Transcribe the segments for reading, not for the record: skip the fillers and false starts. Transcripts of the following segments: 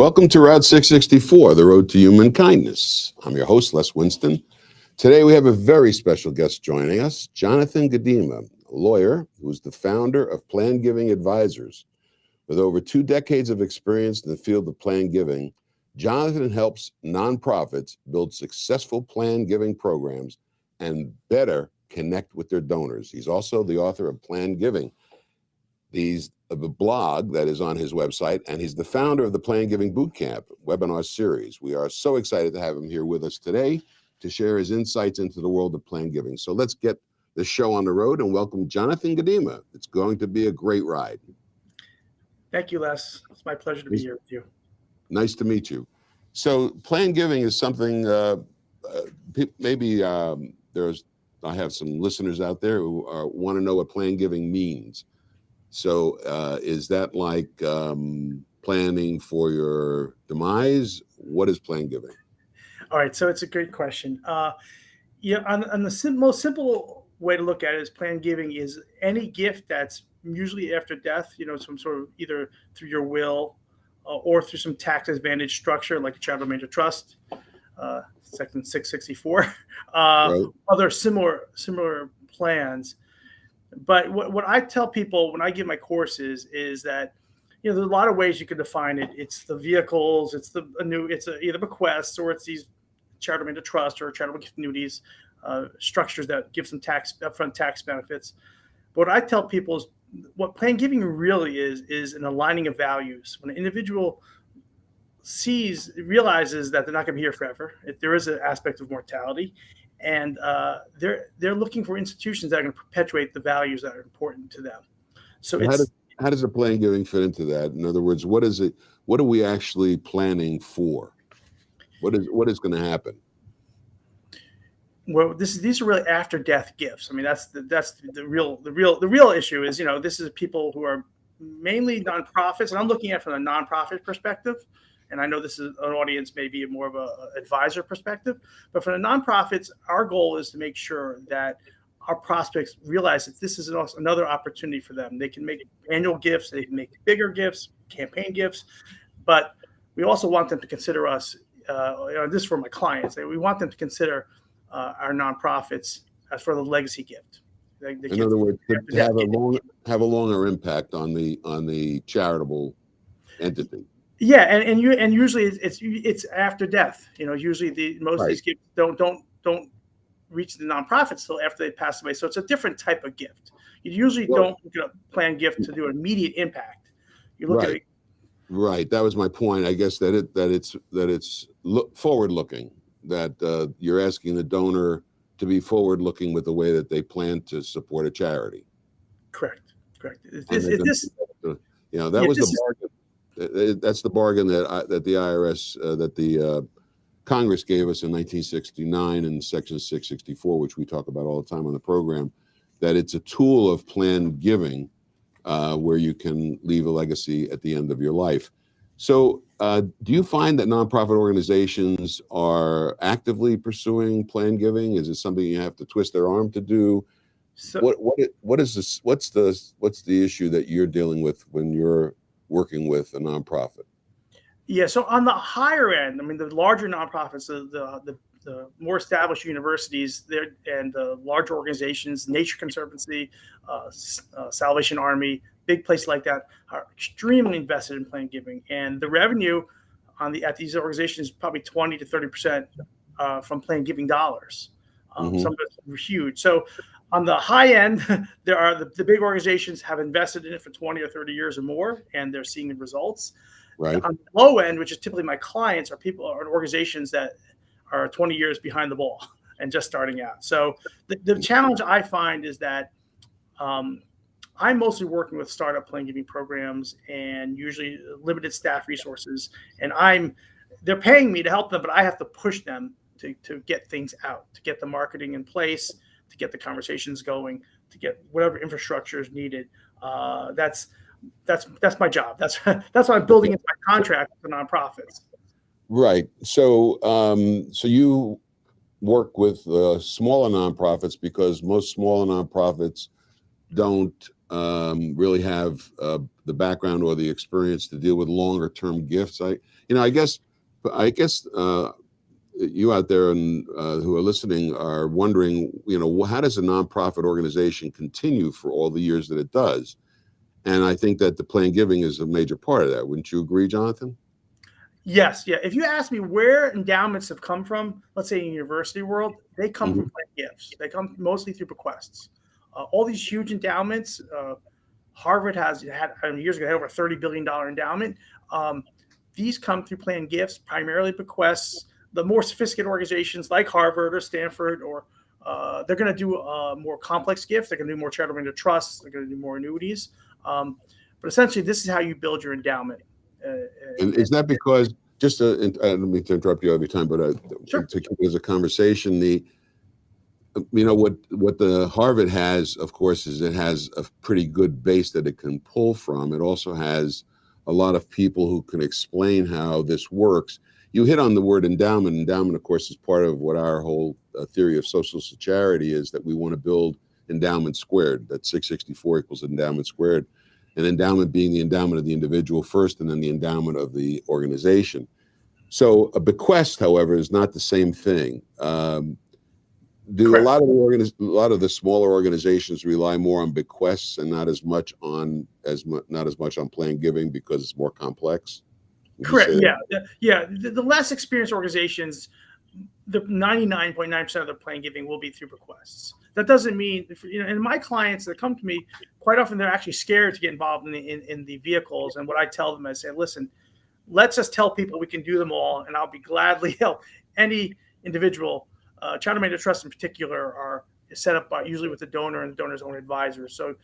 Welcome to Route 664, the road to human kindness. I'm your host, Les Winston. Today we have a very special guest joining us, Jonathan Gudema, a lawyer who's the founder of Plan Giving Advisors. With over 2 decades of experience in the field of plan giving, Jonathan helps nonprofits build successful plan giving programs and better connect with their donors. He's also the author of Plan Giving, the blog that is on his website, and he's the founder of the Plan Giving Bootcamp webinar series. We are so excited to have him here with us today to share his insights into the world of plan giving. So let's get the show on the road and welcome Jonathan Gudema. It's going to be a great ride. Thank you, Les. It's my pleasure to be here with you. Nice to meet you. So plan giving is something, maybe I have some listeners out there who want to know what plan giving means. So is that like planning for your demise? What is plan giving? All right, so it's a great question. On the most simple way to look at it is plan giving is any gift that's usually after death, some sort of either through your will or through some tax advantage structure like a charitable remainder trust, Section 664, right. Other similar plans. But what I tell people when I give my courses is that, there's a lot of ways you can define it. It's the vehicles, it's either bequests, or it's these charitable remainder trust or charitable gift annuities, structures that give some upfront tax benefits. But what I tell people is what plan giving really is an aligning of values. When an individual realizes that they're not going to be here forever, there is an aspect of mortality. And they're looking for institutions that are going to perpetuate the values that are important to them. So how does the plan giving fit into that? In other words, what is it? What are we actually planning for? What is going to happen? Well, these are really after death gifts. I mean, that's the real issue is, this is people who are mainly nonprofits, and I'm looking at it from a nonprofit perspective. And I know this is an audience, maybe more of an advisor perspective, but for the nonprofits, our goal is to make sure that our prospects realize that this is another opportunity for them. They can make annual gifts, they can make bigger gifts, campaign gifts, but we also want them to consider us, this is for my clients, we want them to consider our nonprofits as for the legacy gift. In other words, to have a longer impact on the charitable entity. Yeah, and usually it's after death. Usually most of these gifts don't reach the nonprofits till after they pass away. So it's a different type of gift. You usually don't look at a planned gift to do an immediate impact. You look at it. Right. That was my point. I guess that it's forward looking. That you're asking the donor to be forward looking with the way that they plan to support a charity. Correct. That was the bargain. That's the bargain that the IRS, that the Congress gave us in 1969 in Section 664, which we talk about all the time on the program, that it's a tool of planned giving where you can leave a legacy at the end of your life. So do you find that nonprofit organizations are actively pursuing planned giving? Is it something you have to twist their arm to do? So, what is this? What's the issue that you're dealing with when you're working with a nonprofit? Yeah, so on the higher end, I mean, the larger nonprofits, the more established universities, and the larger organizations, Nature Conservancy, Salvation Army, big places like that are extremely invested in planned giving, and the revenue at these organizations is probably 20 to 30% from planned giving dollars. Some of it's huge. So on the high end, there are the big organizations have invested in it for 20 or 30 years or more, and they're seeing the results. Right. On the low end, which is typically my clients, are organizations that are 20 years behind the ball and just starting out. So the challenge I find is that I'm mostly working with startup planned giving programs and usually limited staff resources, and they're paying me to help them, but I have to push them to get things out, to get the marketing in place, to get the conversations going, to get whatever infrastructure is needed. That's my job. That's what I'm building into my contract with the nonprofits. Right. So you work with smaller nonprofits because most smaller nonprofits don't really have the background or the experience to deal with longer term gifts. I guess you out there and who are listening are wondering, how does a nonprofit organization continue for all the years that it does? And I think that the planned giving is a major part of that. Wouldn't you agree, Jonathan? Yes, yeah. If you ask me where endowments have come from, let's say in university world, they come from planned gifts. They come mostly through bequests. All these huge endowments, Harvard had years ago had over $30 billion endowment. These come through planned gifts, primarily bequests. The more sophisticated organizations like Harvard or Stanford, or they're going to do more complex gifts. They're going to do more charitable trusts. They're going to do more annuities. But essentially, this is how you build your endowment. And is that because, just I don't mean to interrupt you every time, but Sure. to keep it as a conversation, what the Harvard has, of course, is it has a pretty good base that it can pull from. It also has a lot of people who can explain how this works. You hit on the word endowment. Endowment, of course, is part of what our whole theory of social charity is, that we want to build endowment squared. That 664 equals endowment squared. An endowment being the endowment of the individual first, and then the endowment of the organization. So a bequest, however, is not the same thing. Do Correct. a lot of the smaller organizations rely more on bequests and not as much on planned giving because it's more complex? Correct. Yeah. Yeah. The less experienced organizations, the 99.9% of their planned giving will be through bequests. That doesn't mean, and my clients that come to me, quite often they're actually scared to get involved in the vehicles. And what I tell them, I say, listen, let's just tell people we can do them all, and I'll be gladly help any individual. Charter Mandate Trust in particular are set up usually with the donor and the donor's own advisor. So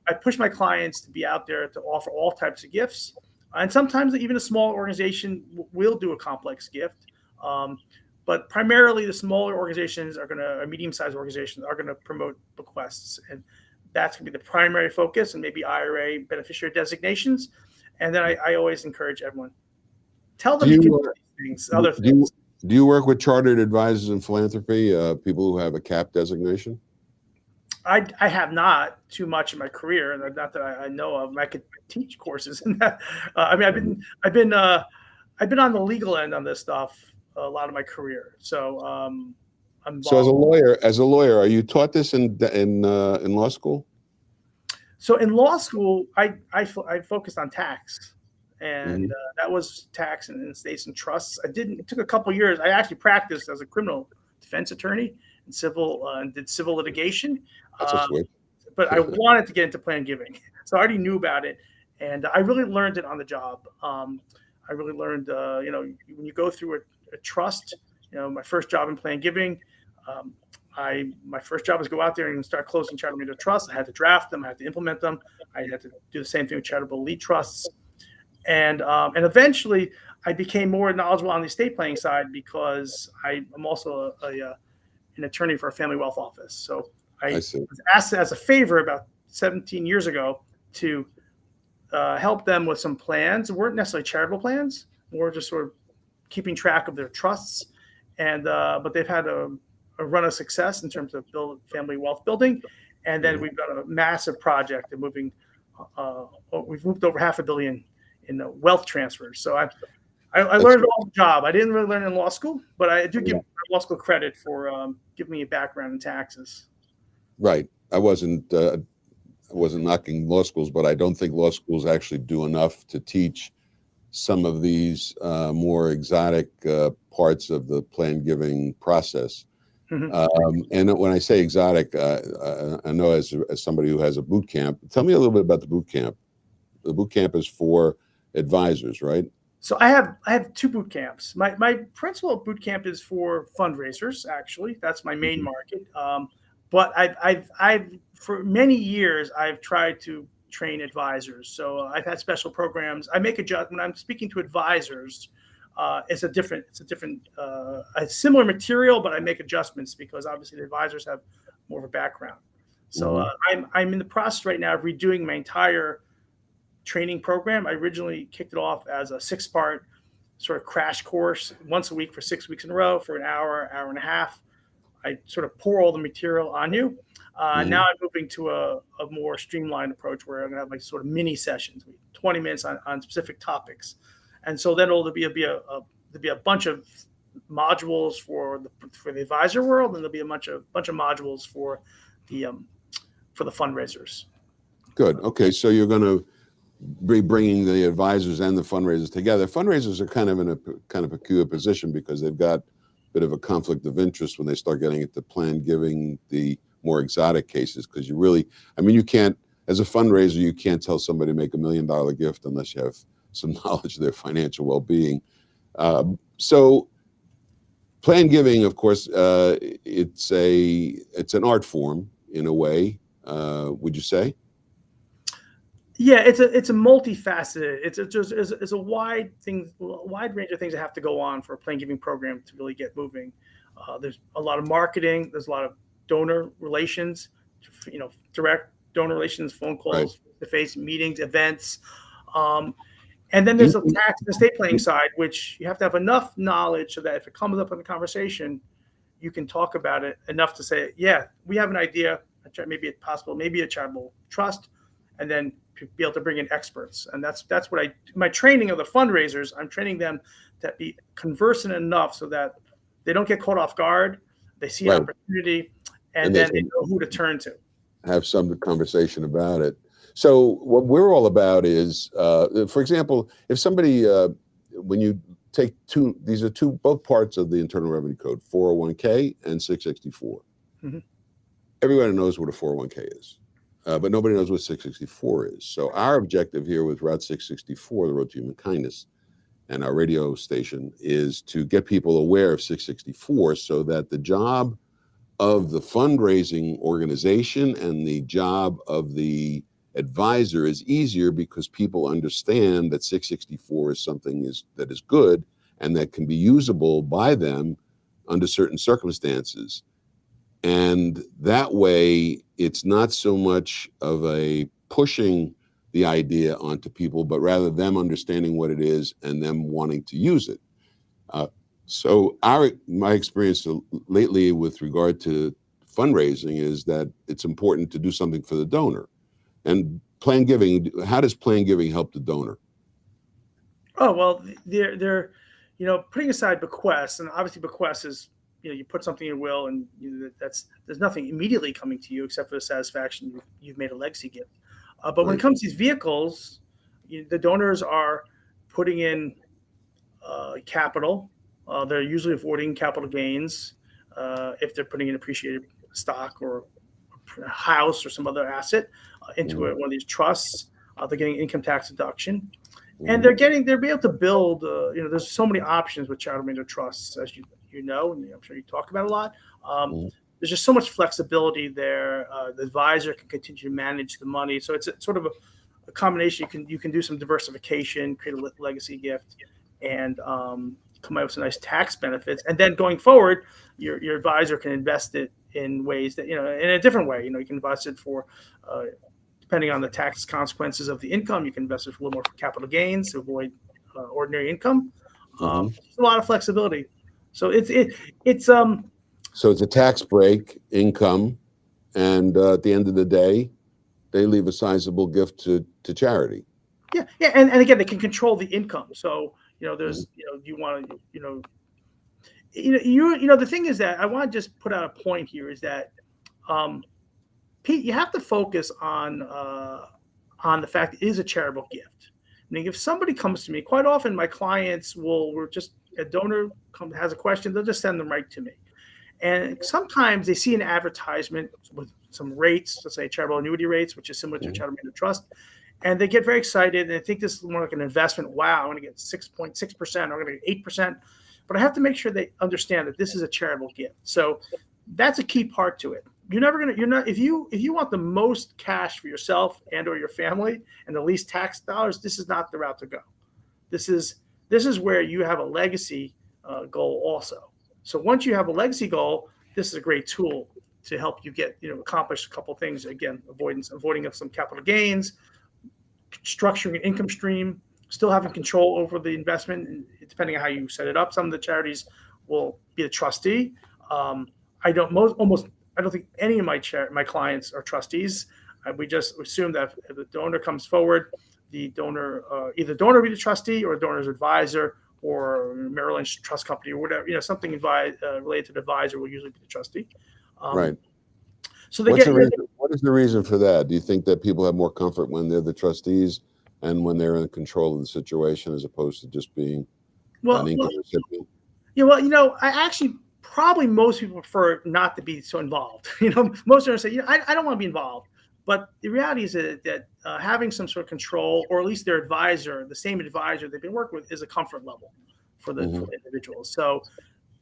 I push my clients to be out there to offer all types of gifts. And sometimes even a small organization will do a complex gift. But primarily the smaller organizations medium-sized organizations are going to promote bequests. And that's going to be the primary focus, and maybe IRA beneficiary designations. And then I always encourage everyone, tell them you can do these things, Do you work with chartered advisors in philanthropy, people who have a CAP designation? I have not too much in my career, not that I know of. I could teach courses in that. I've been on the legal end on this stuff a lot of my career. So So as a lawyer, are you taught this in law school? So in law school, I focused on tax, and that was tax and estates and trusts. It took a couple of years. I actually practiced as a criminal defense attorney and did civil litigation. But I wanted to get into planned giving, so I already knew about it, and I really learned it on the job. I really learned, when you go through a trust, my first job in planned giving, my first job was go out there and start closing charitable mandate trusts. I had to draft them. I had to implement them. I had to do the same thing with charitable lead trusts. And eventually I became more knowledgeable on the estate planning side because I'm also an attorney for a family wealth office. So I was asked as a favor about 17 years ago to help them with some plans. It weren't necessarily charitable plans, more just sort of keeping track of their trusts. And but they've had a run of success in terms of family wealth building. And then we've got a massive project of we've moved over $500 million in wealth transfers. So I learned it on the job. I didn't really learn it in law school, but I do give law school credit for giving me a background in taxes. Right. I wasn't knocking law schools, but I don't think law schools actually do enough to teach some of these more exotic parts of the planned giving process. And when I say exotic, I know as somebody who has a boot camp, tell me a little bit about the boot camp. The boot camp is for advisors, right? So I have two boot camps. My principal boot camp is for fundraisers. Actually, that's my main market. But I've for many years I've tried to train advisors. So I've had special programs. I make when I'm speaking to advisors. It's a similar material, but I make adjustments because obviously the advisors have more of a background. So I'm in the process right now of redoing my entire training program. I originally kicked it off as a 6-part sort of crash course once a week for 6 weeks in a row for an hour and a half. I sort of pour all the material on you. Now I'm moving to a more streamlined approach where I'm going to have like sort of mini sessions, 20 minutes on specific topics. And so then there'll be a bunch of modules for the advisor world, and there'll be a bunch of modules for the fundraisers. Good. Okay, so you're going to be bringing the advisors and the fundraisers together. Fundraisers are kind of in a peculiar position because they've got a bit of a conflict of interest when they start getting into planned giving, the more exotic cases, because you can't, as a fundraiser, you can't tell somebody to make $1 million gift unless you have some knowledge of their financial well-being. So planned giving, of course, it's an art form in a way, would you say? Yeah, it's a multifaceted. It's a wide range of things that have to go on for a planned giving program to really get moving. There's a lot of marketing. There's a lot of donor relations, direct donor relations, phone calls, Right. face-to-face meetings, events. And then there's a tax and estate planning side, which you have to have enough knowledge so that if it comes up in the conversation, you can talk about it enough to say, yeah, we have an idea, maybe it's possible, maybe a charitable trust, and then be able to bring in experts. And that's what my training of the fundraisers, I'm training them to be conversant enough so that they don't get caught off guard. They see an opportunity, and then they know who to turn to. Have some conversation about it. So what we're all about is, for example, if somebody, when you take these are both parts of the Internal Revenue Code, 401k and 664. Mm-hmm. Everybody knows what a 401k is, but nobody knows what 664 is. So our objective here with Route 664, the Road to Human Kindness, and our radio station is to get people aware of 664 so that the job of the fundraising organization and the job of the advisor is easier, because people understand that 664 is something that is good and that can be usable by them under certain circumstances. And that way, it's not so much of a pushing the idea onto people, but rather them understanding what it is and them wanting to use it. So my experience lately with regard to fundraising is that it's important to do something for the donor. And planned giving, how does planned giving help the donor? Oh, well, they're putting aside bequests, and obviously bequests is, you put something in your will, and there's nothing immediately coming to you except for the satisfaction you've made a legacy gift. But when it comes to these vehicles, the donors are putting in capital. They're usually avoiding capital gains if they're putting in appreciated stock or a house or some other asset into one of these trusts. They're getting income tax deduction, and they're be able to build. There's so many options with charitable mandate trusts, as you know, and I'm sure you talk about a lot. There's just so much flexibility there. The advisor can continue to manage the money, so it's sort of a combination. You can do some diversification, create a legacy gift, and come up with some nice tax benefits. And then going forward, your advisor can invest it in ways that, in a different way. You can invest it for, depending on the tax consequences of the income, you can invest it for a little more for capital gains to avoid ordinary income. It's a lot of flexibility. So so it's a tax break income, and at the end of the day, they leave a sizable gift to charity. Yeah, and again, they can control the income. So there's you want to the thing is that I want to just put out a point here is that Pete, you have to focus on the fact it is a charitable gift. I mean, if somebody comes to me, quite often my clients a donor has a question, they'll just send them right to me. And sometimes they see an advertisement with some rates, let's say charitable annuity rates, which is similar to a charitable mandate trust. And they get very excited and they think this is more like an investment. Wow, I'm going to get 6.6%, I'm going to get 8%. But I have to make sure they understand that this is a charitable gift. So that's a key part to it. If you want the most cash for yourself and or your family and the least tax dollars, this is not the route to go. This is where you have a legacy goal also. So once you have a legacy goal, this is a great tool to help you accomplish a couple of things. Again, avoiding of some capital gains, structuring an income stream, still having control over the investment, and depending on how you set it up. Some of the charities will be the trustee. Almost I don't think any of my clients are trustees. We just assume that if the donor comes forward, the donor, either the donor will be the trustee or the donor's advisor or Merrill Lynch Trust Company or whatever, something related to the advisor will usually be the trustee. Right. So they What is the reason for that? Do you think that people have more comfort when they're the trustees and when they're in control of the situation as opposed to just being an income recipient? Yeah, well, I actually probably most people prefer not to be so involved. Most of them say, I don't want to be involved. But the reality is that having some sort of control, or at least their advisor, the same advisor they've been working with, is a comfort level for the individuals. So,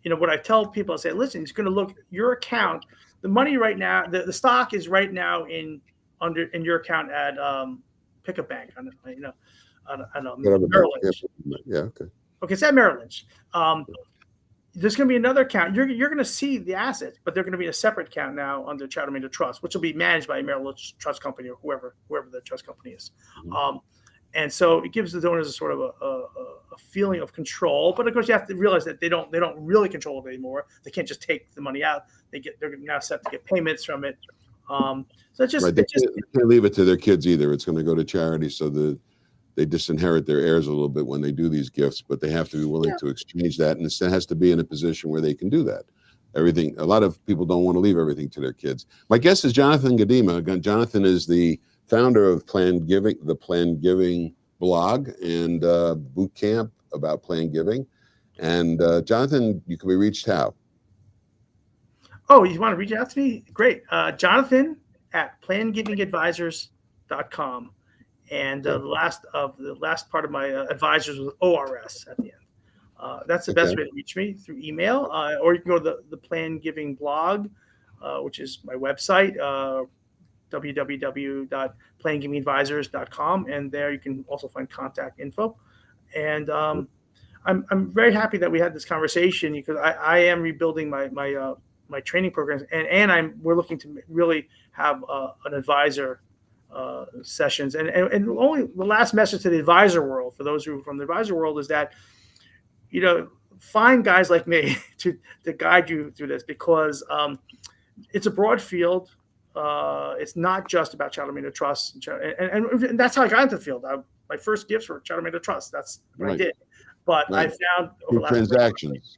what I tell people, I say, listen, it's going to look your account. The money right now, the stock is right now in your account at pick a bank, on Merrill Lynch. Yeah, okay. Okay, it's at Merrill Lynch. There's going to be another account. You're going to see the assets, but they're going to be in a separate account now under Chatham Trust, which will be managed by a Merrill Lynch Trust Company or whoever the trust company is. And so it gives the donors a sort of a feeling of control. But of course, you have to realize that they don't really control it anymore. They can't just take the money out. They're now set to get payments from it. So it's just, they can't leave it to their kids either. It's going to go to charity, so they disinherit their heirs a little bit when they do these gifts, but they have to be willing to exchange that, and it has to be in a position where they can do that. A lot of people don't want to leave everything to their kids. My guest is Jonathan Gudema. Again, Jonathan is the founder of Planned Giving, the Planned Giving blog and boot camp about planned giving. And Jonathan, you can be reached how? Oh, you want to reach out to me? Great. Jonathan at plannedgivingadvisors.com. And the last part of my advisors was ORS at the end. That's the best way to reach me, through email, or you can go to the Planned Giving blog, which is my website, www.plannedgivingadvisors.com, and there you can also find contact info. And I'm very happy that we had this conversation, because I am rebuilding my training programs, and we're looking to really have an advisor sessions, and only the last message to the advisor world, for those who are from the advisor world, is that find guys like me to guide you through this, because it's a broad field. It's not just about Chatham Trust, and that's how I got into the field. My first gifts were Chatham Trust. That's what I did. But I found over the last transactions,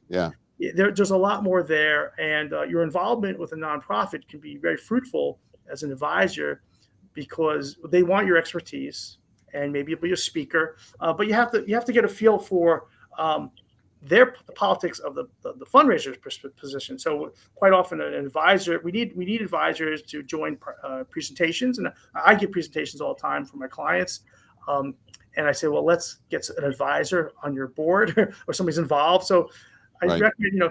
there's a lot more there, and your involvement with a nonprofit can be very fruitful as an advisor, because they want your expertise, and maybe you'll be a speaker, but you have to get a feel for the politics of the fundraiser's position. So quite often an advisor, we need advisors to join presentations, and I give presentations all the time for my clients. And I say, well, let's get an advisor on your board or somebody's involved. So I recommend,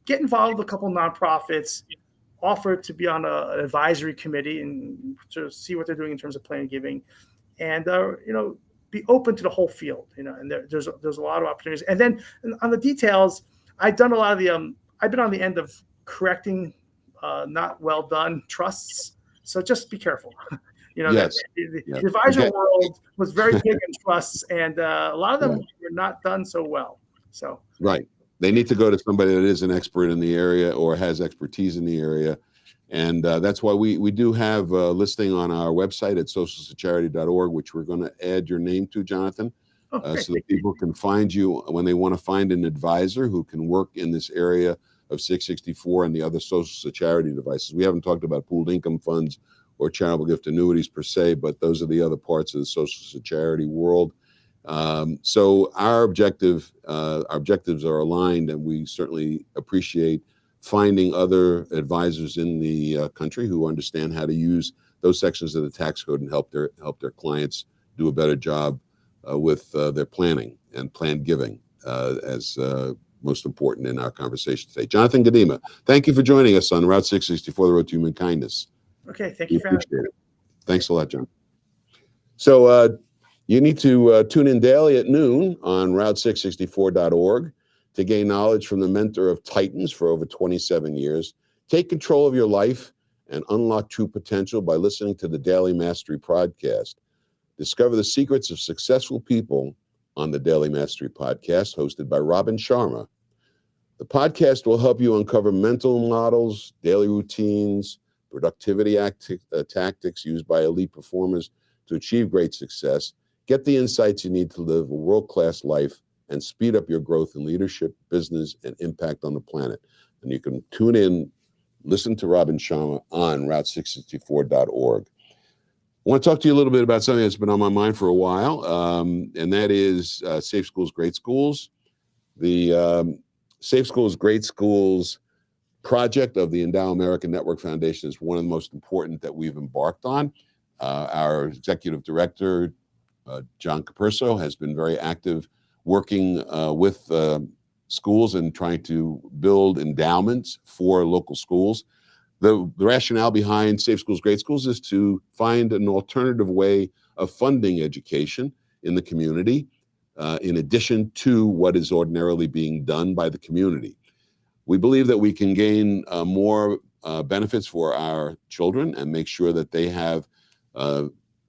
get involved with a couple of nonprofits, offer to be on an advisory committee and to see what they're doing in terms of planned giving, and be open to the whole field. And there's a lot of opportunities. And then on the details, I've done a lot of I've been on the end of correcting not well done trusts. So just be careful. The advisor world was very big in trusts, and a lot of them were not done so well. So they need to go to somebody that is an expert in the area or has expertise in the area. And that's why we do have a listing on our website at socialcharity.org, which we're going to add your name to, Jonathan, so that people can find you when they want to find an advisor who can work in this area of 664 and the other social charity devices. We haven't talked about pooled income funds or charitable gift annuities per se, but those are the other parts of the social charity world. So our objectives are aligned, and we certainly appreciate finding other advisors in the country who understand how to use those sections of the tax code and help their clients do a better job with their planning and planned giving as most important in our conversation today. Jonathan Gudema, thank you for joining us on Route 664, the Road to Human Kindness. Okay, thank you for having me. Thanks a lot, John. So you need to tune in daily at noon on Route664.org to gain knowledge from the mentor of Titans for over 27 years. Take control of your life and unlock true potential by listening to the Daily Mastery Podcast. Discover the secrets of successful people on the Daily Mastery Podcast, hosted by Robin Sharma. The podcast will help you uncover mental models, daily routines, productivity tactics used by elite performers to achieve great success. Get the insights you need to live a world-class life and speed up your growth in leadership, business, and impact on the planet. And you can tune in, listen to Robin Sharma on Route664.org. I want to talk to you a little bit about something that's been on my mind for a while, and that is Safe Schools, Great Schools. The Safe Schools, Great Schools project of the Endow American Network Foundation is one of the most important that we've embarked on. Our executive director, John Capurso, has been very active working with schools and trying to build endowments for local schools. The rationale behind Safe Schools, Great Schools is to find an alternative way of funding education in the community, in addition to what is ordinarily being done by the community. We believe that we can gain more benefits for our children and make sure that they have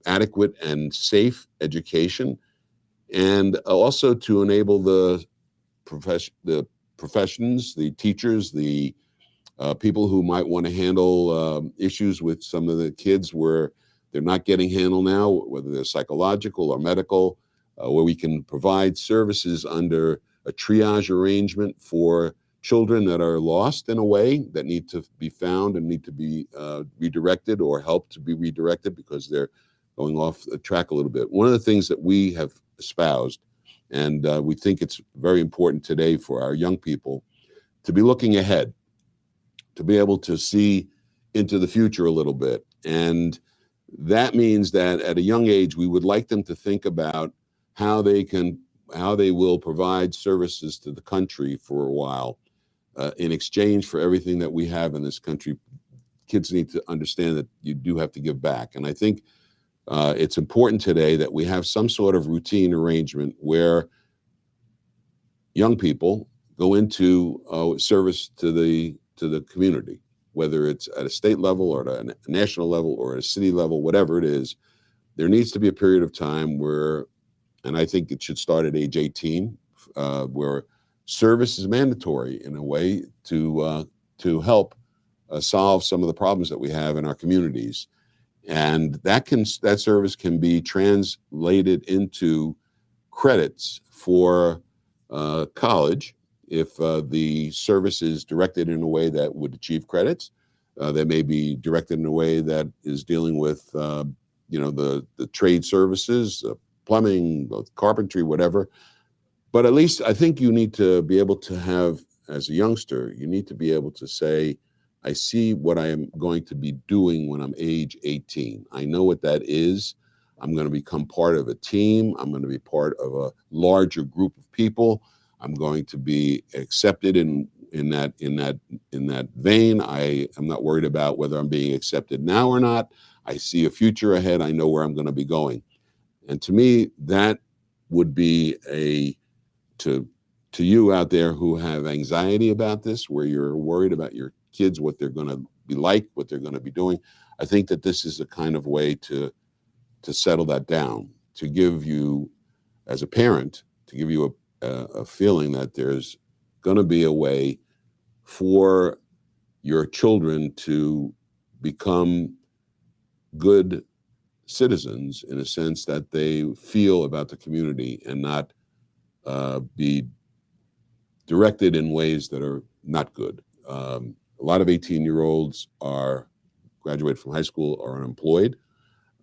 adequate and safe education, and also to enable the professions, the teachers, the people who might want to handle issues with some of the kids where they're not getting handled now, whether they're psychological or medical, where we can provide services under a triage arrangement for children that are lost in a way, that need to be found and need to be redirected or helped to be redirected because they're going off the track a little bit. One of the things that we have espoused, and we think it's very important today for our young people to be looking ahead, to be able to see into the future a little bit. And that means that at a young age, we would like them to think about how they will provide services to the country for a while in exchange for everything that we have in this country. Kids need to understand that you do have to give back. And I think it's important today that we have some sort of routine arrangement where young people go into service to the community, whether it's at a state level or at a national level or at a city level, whatever it is. There needs to be a period of time where, and I think it should start at age 18, where service is mandatory in a way to help solve some of the problems that we have in our communities. And that service can be translated into credits for college if the service is directed in a way that would achieve credits. They may be directed in a way that is dealing with the trade services, plumbing, carpentry, whatever. But at least I think you need to be able to have, as a youngster, you need to be able to say, I see what I am going to be doing when I'm age 18. I know what that is. I'm going to become part of a team. I'm going to be part of a larger group of people. I'm going to be accepted in that vein. I am not worried about whether I'm being accepted now or not. I see a future ahead. I know where I'm going to be going. And to me, that would be to you out there who have anxiety about this, where you're worried about your kids, what they're going to be like, what they're going to be doing. I think that this is a kind of way to settle that down, to give you, as a parent, to give you a feeling that there's going to be a way for your children to become good citizens in a sense that they feel about the community and not be directed in ways that are not good. A lot of 18-year-olds graduated from high school are unemployed.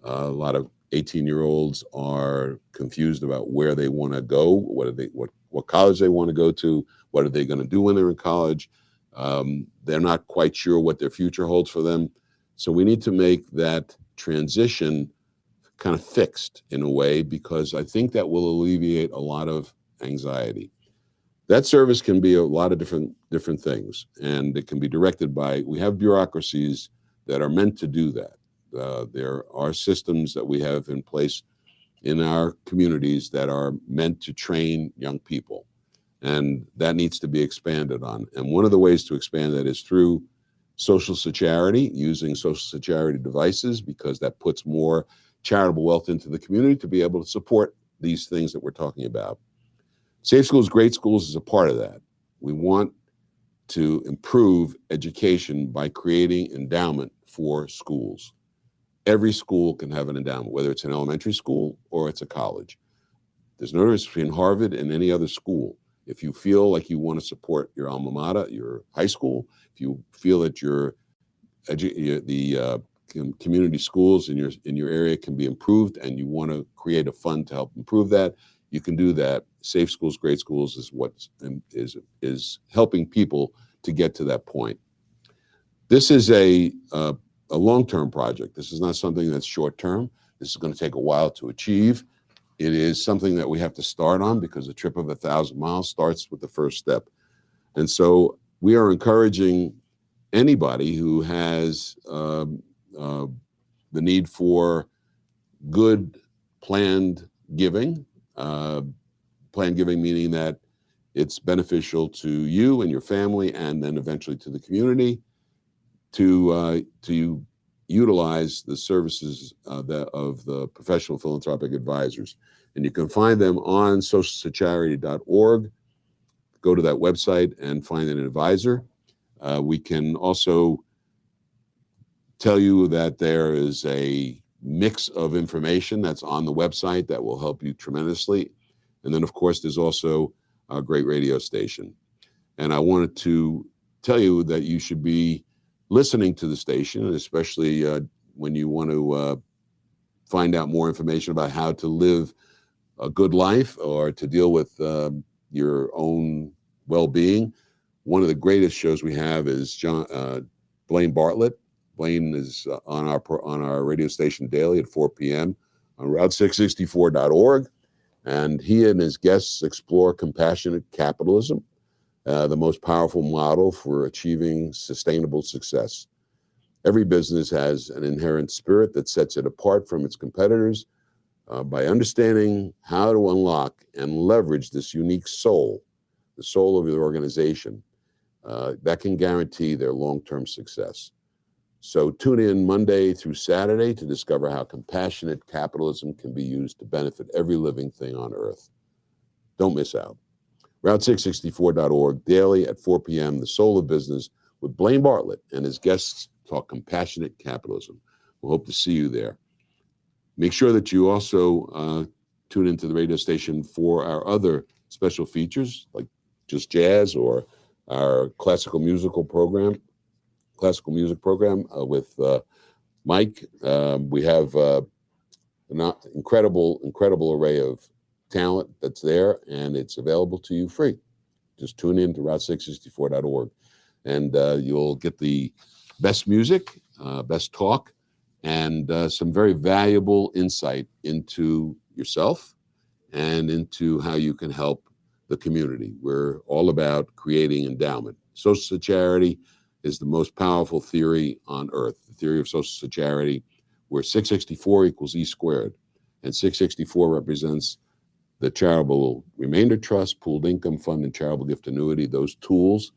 A lot of 18-year-olds are confused about where they want to go, what college they want to go to, what are they going to do when they're in college. They're not quite sure what their future holds for them. So we need to make that transition kind of fixed in a way, because I think that will alleviate a lot of anxiety. That service can be a lot of different things, and it can be directed by, we have bureaucracies that are meant to do that. There are systems that we have in place in our communities that are meant to train young people, and that needs to be expanded on. And one of the ways to expand that is through social security, using social security devices, because that puts more charitable wealth into the community to be able to support these things that we're talking about. Safe Schools, Great Schools is a part of that. We want to improve education by creating endowment for schools. Every school can have an endowment, whether it's an elementary school or it's a college. There's no difference between Harvard and any other school. If you feel like you want to support your alma mater, your high school, if you feel that the community schools in your area can be improved, and you want to create a fund to help improve that, you can do that. Safe Schools, Great Schools is what is helping people to get to that point. This is a long-term project. This is not something that's short-term. This is going to take a while to achieve. It is something that we have to start on, because a trip of 1,000 miles starts with the first step. And so we are encouraging anybody who has the need for good planned giving, planned giving meaning that it's beneficial to you and your family, and then eventually to the community, to utilize the services of the professional philanthropic advisors. And you can find them on socialcharity.org. Go to that website and find an advisor. We can also tell you that there is a mix of information that's on the website that will help you tremendously. And then, of course, there's also a great radio station. And I wanted to tell you that you should be listening to the station, especially when you want to find out more information about how to live a good life or to deal with your own well-being. One of the greatest shows we have is Blaine Bartlett. Blaine is on our radio station daily at 4 p.m. on Route664.org. And he and his guests explore compassionate capitalism, the most powerful model for achieving sustainable success. Every business has an inherent spirit that sets it apart from its competitors. By understanding how to unlock and leverage this unique soul, the soul of your organization, that can guarantee their long-term success. So tune in Monday through Saturday to discover how compassionate capitalism can be used to benefit every living thing on Earth. Don't miss out. Route664.org, daily at 4 p.m., The Soul of Business, with Blaine Bartlett and his guests talk compassionate capitalism. We'll hope to see you there. Make sure that you also tune into the radio station for our other special features, like Just Jazz or our classical music program with Mike. We have an incredible array of talent that's there, and it's available to you free. Just tune in to Route664.org, and you'll get the best music, best talk, and some very valuable insight into yourself and into how you can help the community. We're all about creating endowment. Social charity is the most powerful theory on earth, the theory of social charity, where 664 equals E squared. And 664 represents the charitable remainder trust, pooled income fund, and charitable gift annuity, those tools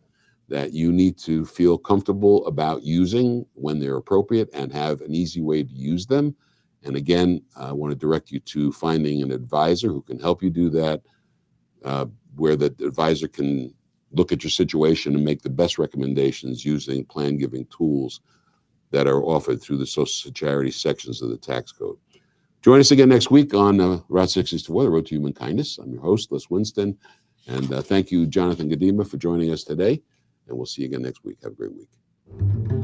that you need to feel comfortable about using when they're appropriate and have an easy way to use them. And again, I want to direct you to finding an advisor who can help you do that, where the advisor can look at your situation and make the best recommendations using plan giving tools that are offered through the social charity sections of the tax code. Join us again next week on Route 664, The Road to Human Kindness. I'm your host, Les Winston, and thank you, Jonathan Gudema, for joining us today, and we'll see you again next week. Have a great week.